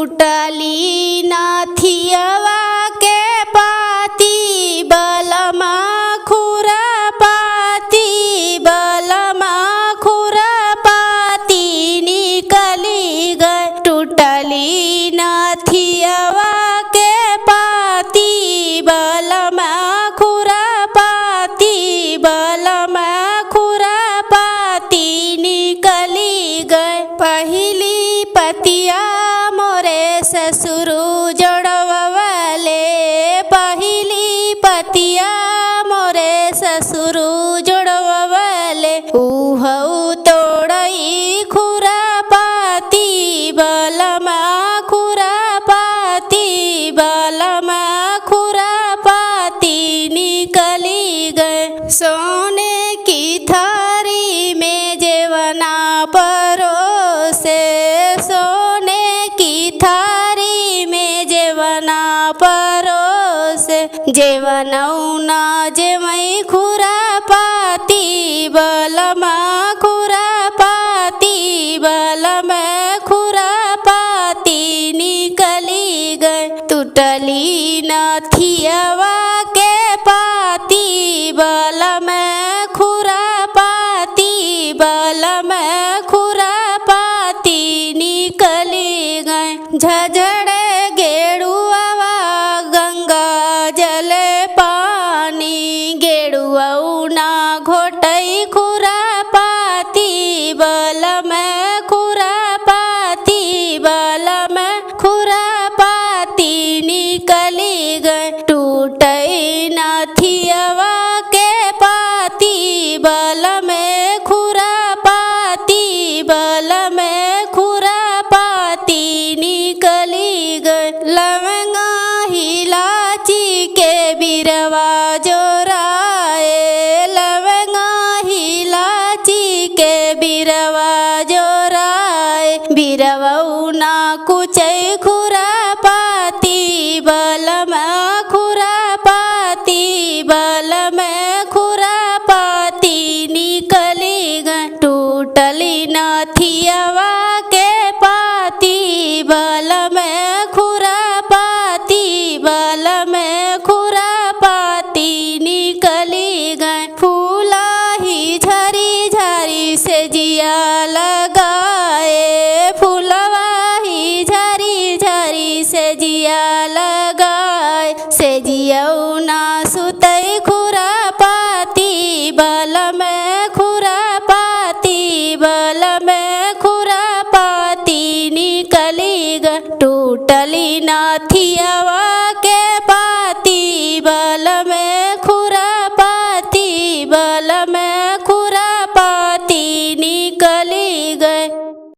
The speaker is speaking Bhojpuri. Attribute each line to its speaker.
Speaker 1: टूटली नाथियवा के पाती बलमा खुरपाती बलमा खुरपाती निकली गए। टूटली नाथियवा के पाती बलमा खुरपाती बलमा खुरपाती निकली गए। पहली पतिया मोरे ससुर जोड़वले पहली पतिया मोरे ससुर जोड़वले उहऊ तोड़ई खुरपाती बलमा खुरपाती बलमा खुरपाती निकली गए। सोने की थारी में जेवना परोसे सोने की थारी में जेवना परोसे जेवनौना जेमई खुरपाती बलमा खुरपाती बलमा खुरपाती निकली गए। टूटली नाथियवा के पाती बलमा खुरपाती बलमा खुरपाती निकली गए। झझड़े गेड़ुआ गंगा जल पानी गेड़ुआ ना घोटई खुरपाती बलमा खुरपाती बलमा खुरपाती निकली गए। टूटई नाथियवा के पाती बलमा खुरपाती बलमा खुरपाती निकली गए। लवंगा हिलाची के बिरवा जोराए लवंगा हिलाची के बिरवा जोराए बिरवऊ ना कुचई खुरपाती बलमा खुरपाती बलमा खुरपाती निकली गए। टूटली नाथियवा के पाती बलमा खुरपाती बलमा खुरपाती निकली गए। फूला ही झरी झरी से जिया लगाए फूलवा ही झरी झरी से जिया लगाए से जियऊ ना सुतई खुरपाती बलमा खुरपाती बलमा खुरपाती निकली गए। टूटली नाथियवा